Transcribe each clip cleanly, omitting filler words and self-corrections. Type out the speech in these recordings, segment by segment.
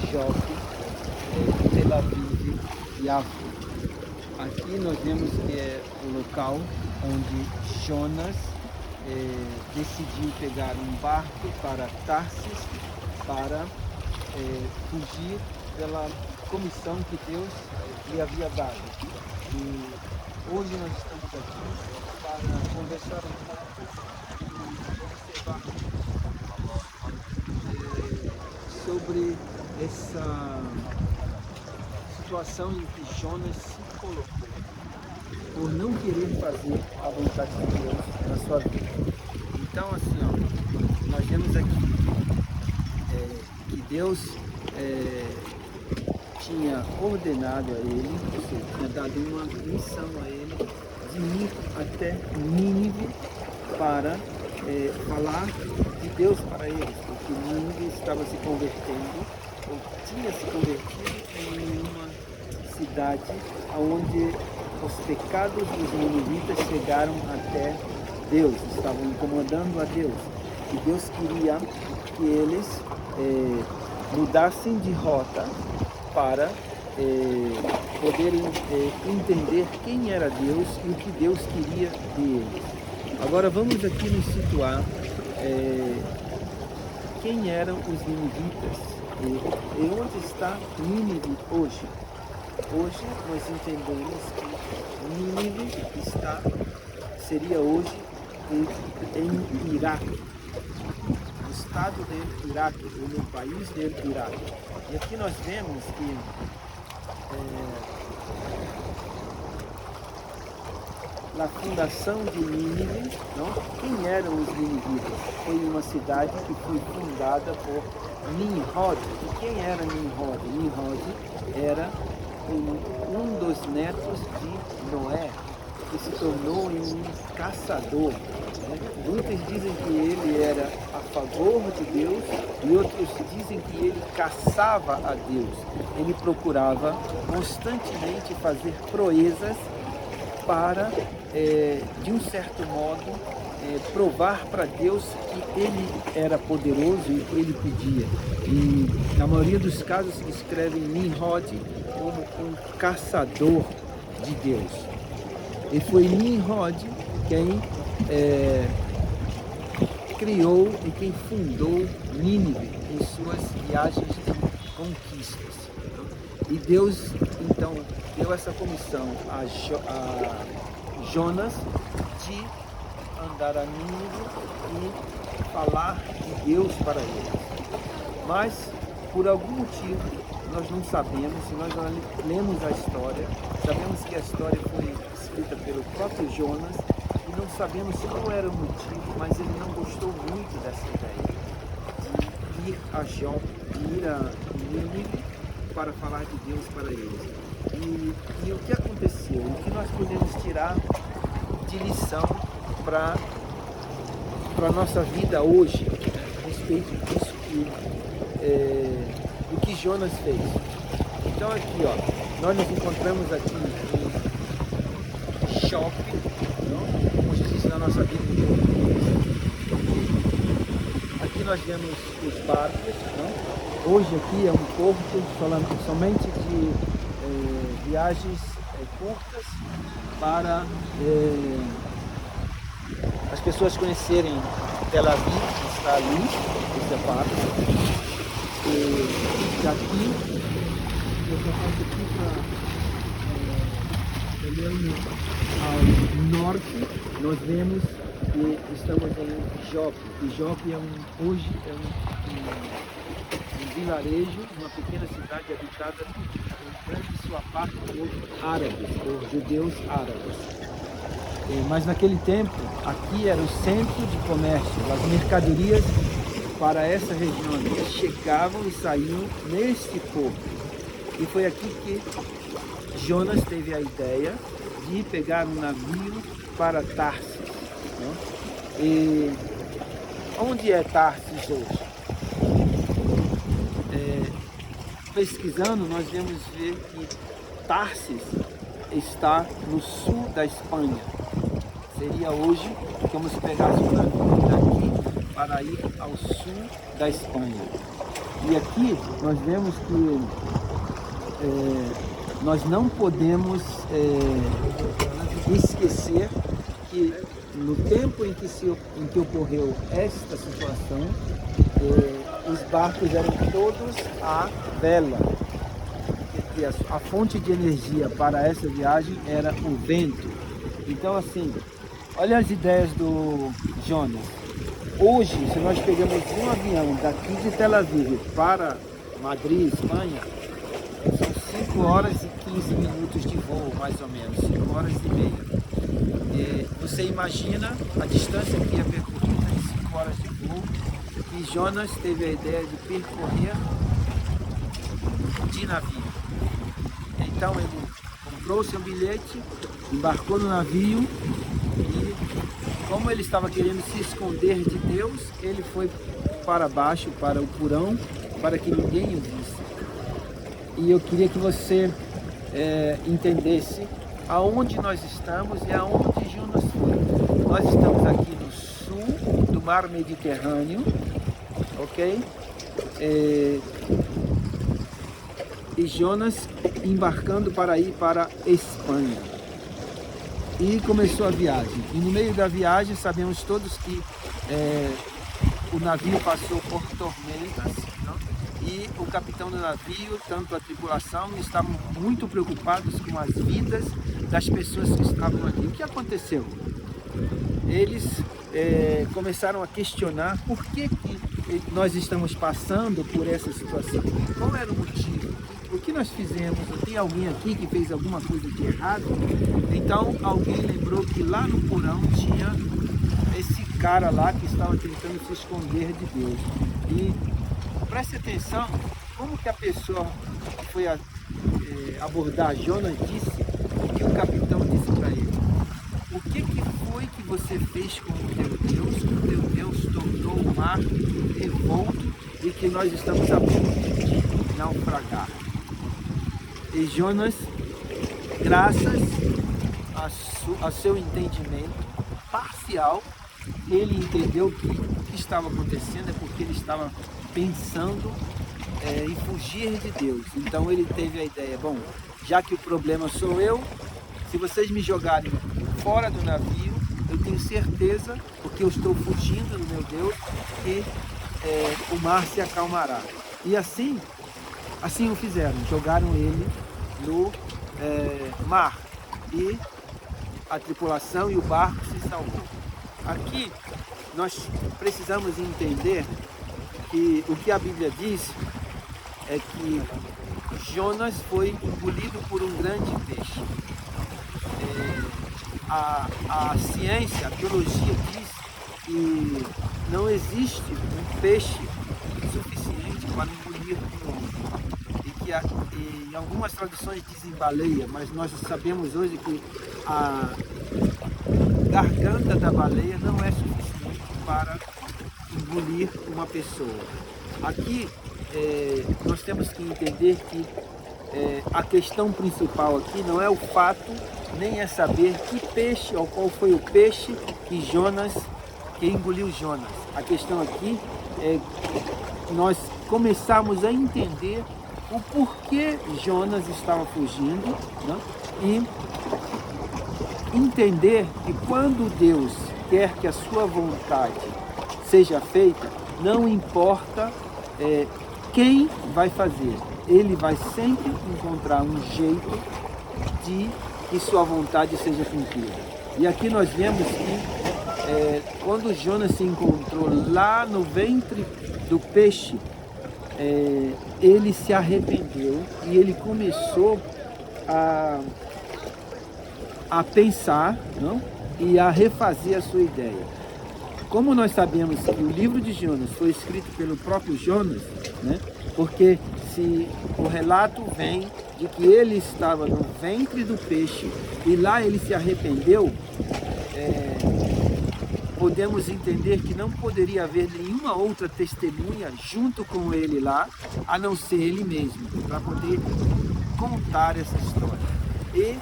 Jope, Tel Aviv e Yafo. Aqui nós vemos que é o local onde Jonas decidiu pegar um barco para Tarsis para fugir pela comissão que Deus lhe havia dado. E hoje nós estamos aqui para conversar um pouco e observar sobre essa situação em que Jonas se colocou por não querer fazer a vontade de Deus na sua vida. Então, assim, ó, nós vemos aqui que Deus tinha ordenado a ele, ou seja, tinha dado uma missão a ele de ir até Nínive para falar de Deus para eles, porque Nínive estava se convertendo, ou tinha se convertido em uma cidade onde os pecados dos ninivitas chegaram até Deus, estavam incomodando a Deus. E Deus queria que eles mudassem de rota para poderem entender quem era Deus e o que Deus queria deles. Agora vamos aqui nos situar quem eram os ninivitas e onde está Nínive hoje. Hoje nós entendemos que Nínive seria hoje em Iraque, no estado do Iraque, ou no país do Iraque. E aqui nós vemos que na fundação de Nínive, não? Quem eram os ninivitas? Foi uma cidade que foi fundada por Nimrod. E quem era Nimrod? Nimrod era um dos netos de Noé, que se tornou um caçador. Muitos dizem que ele era a favor de Deus e outros dizem que ele caçava a Deus. Ele procurava constantemente fazer proezas para, de um certo modo, provar para Deus que ele era poderoso e que ele pedia. E na maioria dos casos escrevem Nimrod como um caçador de Deus. E foi Nimrod quem criou e quem fundou Nínive em suas viagens de conquistas. E Deus, então, deu essa comissão a Jonas de andar a Nínive e falar de Deus para eles. Mas, por algum motivo, nós não sabemos, se nós lemos a história, sabemos que a história foi escrita pelo próprio Jonas e não sabemos qual era o motivo, mas ele não gostou muito dessa ideia de ir a Jope, de ir a Nínive para falar de Deus para eles. E o que aconteceu? O que nós podemos tirar de lição para a nossa vida hoje, a respeito disso do que Jonas fez. Então aqui, ó, nós nos encontramos aqui em Jope, como se diz na nossa Bíblia. Aqui nós vemos os barcos, não? Hoje aqui é um porto falando somente de viagens curtas para as pessoas conhecerem Tel Aviv, que está ali, esse barco. E daqui, eu já passo aqui para ao norte, nós vemos que estamos em Jope. E Jope hoje é um vilarejo, uma pequena cidade habitada em grande sua parte por árabes, por judeus árabes. Mas naquele tempo, aqui era o centro de comércio, as mercadorias para essa região chegavam e saíam neste porto. E foi aqui que Jonas teve a ideia de pegar um navio para Tarsis. Né? E onde é Tarsis hoje? Pesquisando, nós vemos ver que Tarsis está no sul da Espanha. Seria hoje, como se pegasse um navio daqui para ir ao sul da Espanha. E aqui nós vemos que nós não podemos esquecer que no tempo em que ocorreu esta situação, os barcos eram todos a vela. E a fonte de energia para essa viagem era o vento. Então, assim, olha as ideias do Jonas. Hoje, se nós pegamos um avião daqui de Tel Aviv para Madrid, Espanha, são 5 horas e 15 minutos de voo, mais ou menos, 5 horas e meia. Você imagina a distância que é percorrida em 5 horas de voo, e Jonas teve a ideia de percorrer de navio. Então ele comprou seu bilhete, embarcou no navio e, como ele estava querendo se esconder de Deus, ele foi para baixo, para o porão, para que ninguém o visse. E eu queria que você entendesse aonde nós estamos e aonde Jonas foi. Nós estamos aqui no sul do mar Mediterrâneo, ok? E Jonas embarcando para ir para Espanha. E começou a viagem. E no meio da viagem, sabemos todos que o navio passou por tormentas, não? E o capitão do navio, tanto a tripulação, estavam muito preocupados com as vidas das pessoas que estavam ali. O que aconteceu? Eles começaram a questionar por que nós estamos passando por essa situação. Qual era o motivo? O que nós fizemos? Tem alguém aqui que fez alguma coisa de errado? Então alguém lembrou que lá no porão tinha esse cara lá que estava tentando se esconder de Deus. E preste atenção, como que a pessoa que foi abordar Jonas disse, o que o capitão disse para ele: o que foi que você fez com o teu Deus, que o teu Deus tornou o mar revolto e que nós estamos a ponto de naufragar? E Jonas, graças ao seu entendimento parcial, ele entendeu que o que estava acontecendo é porque ele estava pensando em fugir de Deus. Então ele teve a ideia: bom, já que o problema sou eu, se vocês me jogarem fora do navio, eu tenho certeza, porque eu estou fugindo do meu Deus, que o mar se acalmará. E assim o fizeram, jogaram ele no mar e a tripulação e o barco se salvou. Aqui nós precisamos entender que o que a Bíblia diz é que Jonas foi engolido por um grande peixe. A ciência, a biologia diz que não existe um peixe suficiente para engolir um homem. E em algumas traduções dizem baleia, mas nós sabemos hoje que a garganta da baleia não é suficiente para engolir uma pessoa. Aqui nós temos que entender que a questão principal aqui não é o fato, nem é saber que peixe ou qual foi o peixe que engoliu Jonas. A questão aqui é nós começarmos a entender o porquê Jonas estava fugindo, né? E entender que quando Deus quer que a sua vontade seja feita, não importa quem vai fazer, ele vai sempre encontrar um jeito de que sua vontade seja cumprida. E aqui nós vemos que quando Jonas se encontrou lá no ventre do peixe, ele se arrependeu e ele começou a pensar, não? E a refazer a sua ideia. Como nós sabemos que o livro de Jonas foi escrito pelo próprio Jonas, né? Porque se o relato vem de que ele estava no ventre do peixe e lá ele se arrependeu, podemos entender que não poderia haver nenhuma outra testemunha junto com ele lá, a não ser ele mesmo, para poder contar essa história. E,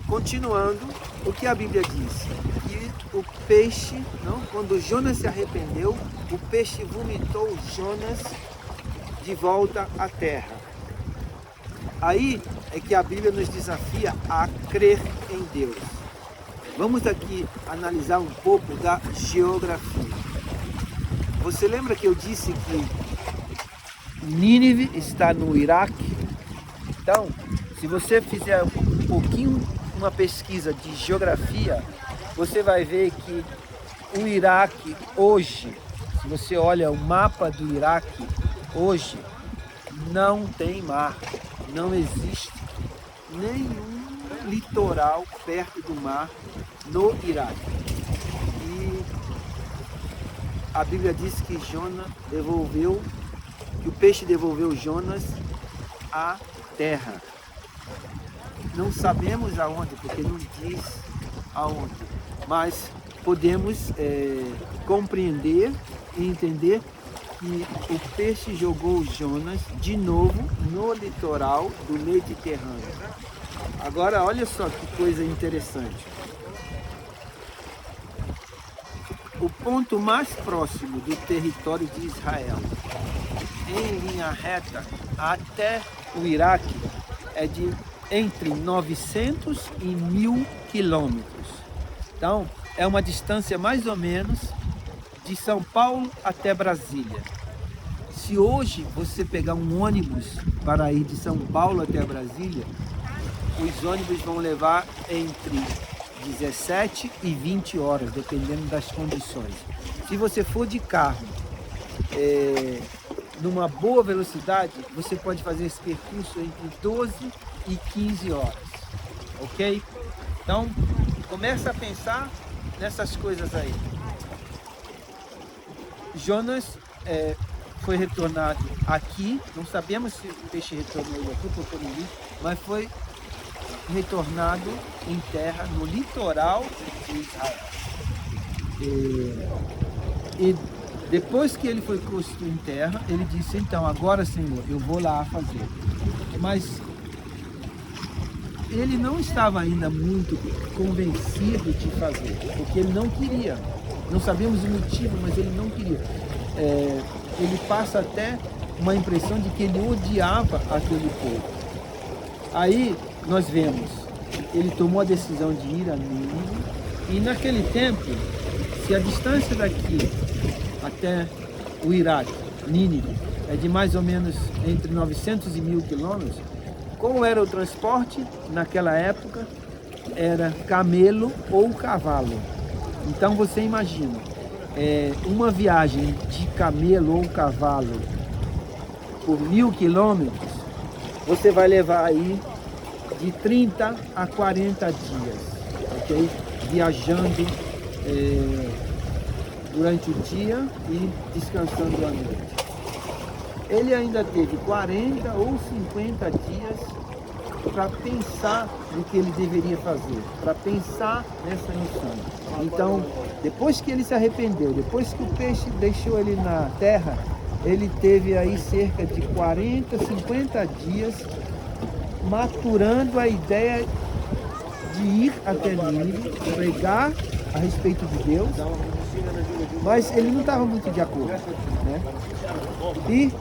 continuando, o que a Bíblia diz? Que o peixe, não? Quando Jonas se arrependeu, o peixe vomitou Jonas de volta à terra. Aí é que a Bíblia nos desafia a crer em Deus. Vamos aqui analisar um pouco da geografia. Você lembra que eu disse que Nínive está no Iraque? Então, se você fizer um pouquinho uma pesquisa de geografia, você vai ver que o Iraque hoje, se você olha o mapa do Iraque hoje, não tem mar, não existe nenhum litoral perto do mar no Iraque. E a Bíblia diz que que o peixe devolveu Jonas à terra. Não sabemos aonde, porque não diz aonde, mas podemos compreender e entender que o peixe jogou Jonas de novo no litoral do Mediterrâneo. Agora, olha só que coisa interessante. O ponto mais próximo do território de Israel, em linha reta, até o Iraque, é de entre 900 e 1000 quilômetros. Então, é uma distância mais ou menos de São Paulo até Brasília. Se hoje você pegar um ônibus para ir de São Paulo até Brasília, os ônibus vão levar entre 17 e 20 horas, dependendo das condições. Se você for de carro, numa boa velocidade, você pode fazer esse percurso entre 12 e 15 horas, ok? Então, começa a pensar nessas coisas aí. Jonas foi retornado aqui, não sabemos se o peixe retornou ele aqui, porque não vi, mas foi retornado em terra no litoral de Israel. E depois que ele foi posto em terra, ele disse: então, agora, Senhor, eu vou lá fazer. Mas ele não estava ainda muito convencido de fazer, porque ele não queria. Não sabemos o motivo, mas ele não queria. Ele passa até uma impressão de que ele odiava aquele povo. Aí nós vemos, ele tomou a decisão de ir a Nínive, e naquele tempo, se a distância daqui até o Iraque, Nínive, é de mais ou menos entre 900 e 1000 quilômetros, como era o transporte naquela época? Era camelo ou cavalo. Então você imagina, uma viagem de camelo ou cavalo por 1000 quilômetros, você vai levar aí de 30 a 40 dias, ok? Viajando durante o dia e descansando à noite. Ele ainda teve 40 ou 50 dias para pensar no que ele deveria fazer, para pensar nessa missão. Então, depois que ele se arrependeu, depois que o peixe deixou ele na terra, ele teve aí cerca de 40, 50 dias maturando a ideia de ir até Nínive, pregar a respeito de Deus, mas ele não estava muito de acordo, né? E,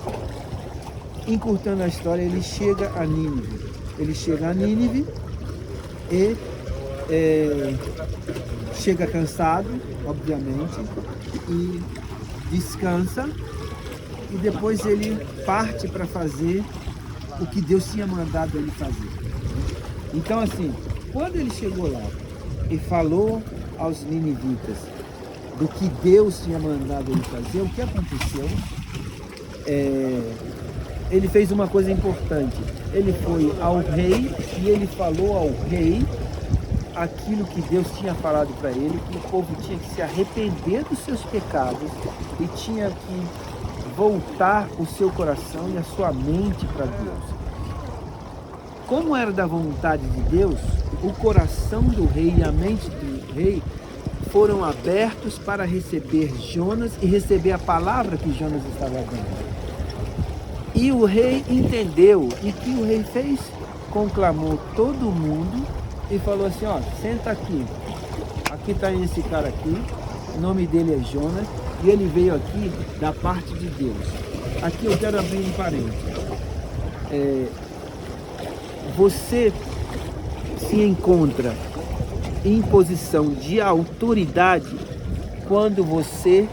encurtando a história, ele chega a Nínive. Ele chega a Nínive e chega cansado, obviamente, e descansa, e depois ele parte para fazer o que Deus tinha mandado ele fazer. Então, assim, quando ele chegou lá e falou aos ninivitas do que Deus tinha mandado ele fazer, o que aconteceu? Ele fez uma coisa importante. Ele foi ao rei e ele falou ao rei aquilo que Deus tinha falado para ele, que o povo tinha que se arrepender dos seus pecados e tinha que voltar o seu coração e a sua mente para Deus. Como era da vontade de Deus, o coração do rei e a mente do rei foram abertos para receber Jonas e receber a palavra que Jonas estava dando. E o rei entendeu, e o que o rei fez? Conclamou todo mundo e falou assim: ó, senta aqui. que está esse cara aqui, o nome dele é Jonas, e ele veio aqui da parte de Deus. Aqui eu quero abrir um parênteses. Você se encontra em posição de autoridade quando você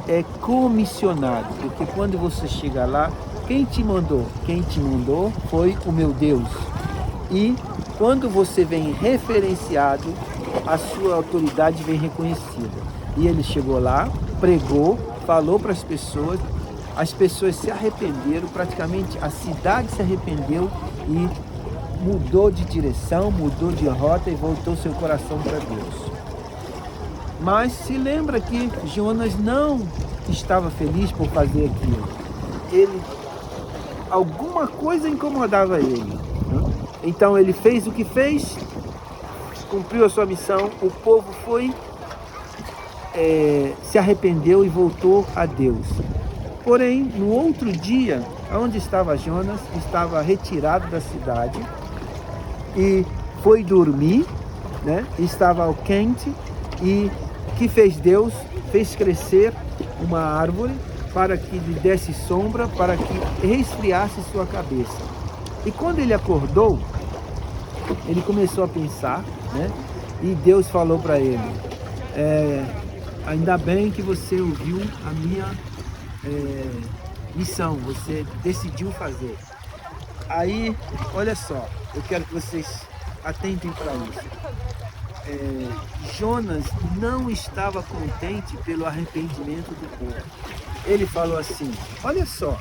é comissionado, porque quando você chega lá, quem te mandou? Quem te mandou foi o meu Deus. E quando você vem referenciado, a sua autoridade vem reconhecida. E ele chegou lá, pregou, falou para as pessoas se arrependeram, praticamente a cidade se arrependeu e mudou de direção, mudou de rota e voltou seu coração para Deus. Mas se lembra que Jonas não estava feliz por fazer aquilo. Alguma coisa incomodava ele, né? Então ele fez o que fez, cumpriu a sua missão, o povo se arrependeu e voltou a Deus. Porém, no outro dia, onde estava Jonas, estava retirado da cidade e foi dormir, né? Estava ao quente e que fez Deus? Fez crescer uma árvore para que lhe desse sombra, para que resfriasse sua cabeça. E quando ele acordou, ele começou a pensar, né? E Deus falou para ele, ainda bem que você ouviu a minha missão, você decidiu fazer. Aí, olha só, eu quero que vocês atentem para isso. Jonas não estava contente pelo arrependimento do povo. Ele falou assim, olha só,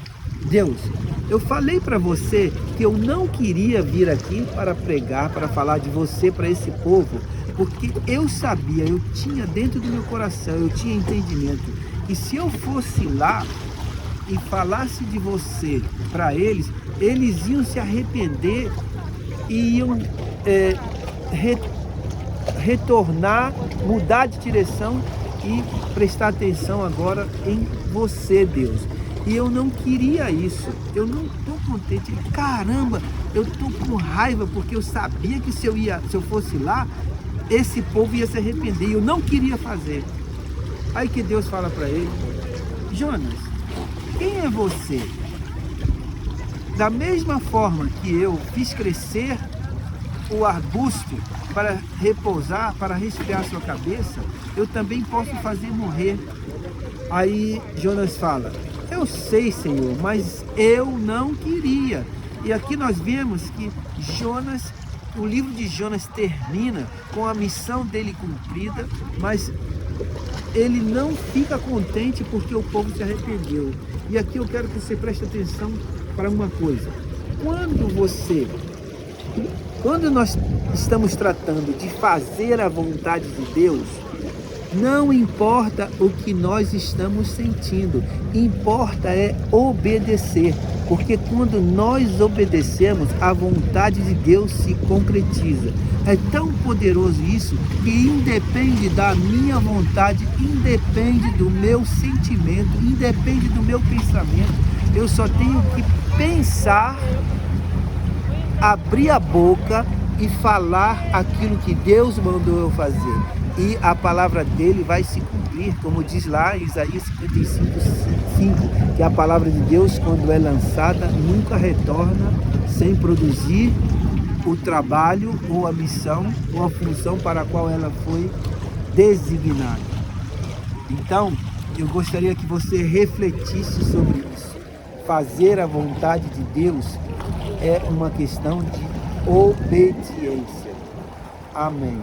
Deus, eu falei para você que eu não queria vir aqui para pregar, para falar de você para esse povo, porque eu sabia, eu tinha dentro do meu coração, eu tinha entendimento, que se eu fosse lá e falasse de você para eles, eles iam se arrepender e iam retornar, mudar de direção e prestar atenção agora em você, Deus. E eu não queria isso, eu não estou contente. Caramba, eu estou com raiva porque eu sabia que se eu fosse lá, esse povo ia se arrepender e eu não queria fazer. Aí que Deus fala para ele, Jonas, quem é você? Da mesma forma que eu fiz crescer o arbusto para repousar, para resfriar sua cabeça, eu também posso fazer morrer. Aí Jonas fala, eu sei, Senhor, mas eu não queria. E aqui nós vemos que Jonas, o livro de Jonas termina com a missão dele cumprida, mas ele não fica contente porque o povo se arrependeu. E aqui eu quero que você preste atenção para uma coisa. Quando nós estamos tratando de fazer a vontade de Deus, não importa o que nós estamos sentindo, importa é obedecer, porque quando nós obedecemos, a vontade de Deus se concretiza. É tão poderoso isso que independe da minha vontade, independe do meu sentimento, independe do meu pensamento. Eu só tenho que pensar, abrir a boca e falar aquilo que Deus mandou eu fazer. E a palavra dele vai se cumprir, como diz lá em Isaías 55:5, que a palavra de Deus, quando é lançada, nunca retorna sem produzir o trabalho ou a missão ou a função para a qual ela foi designada. Então, eu gostaria que você refletisse sobre isso. Fazer a vontade de Deus é uma questão de obediência. Amém.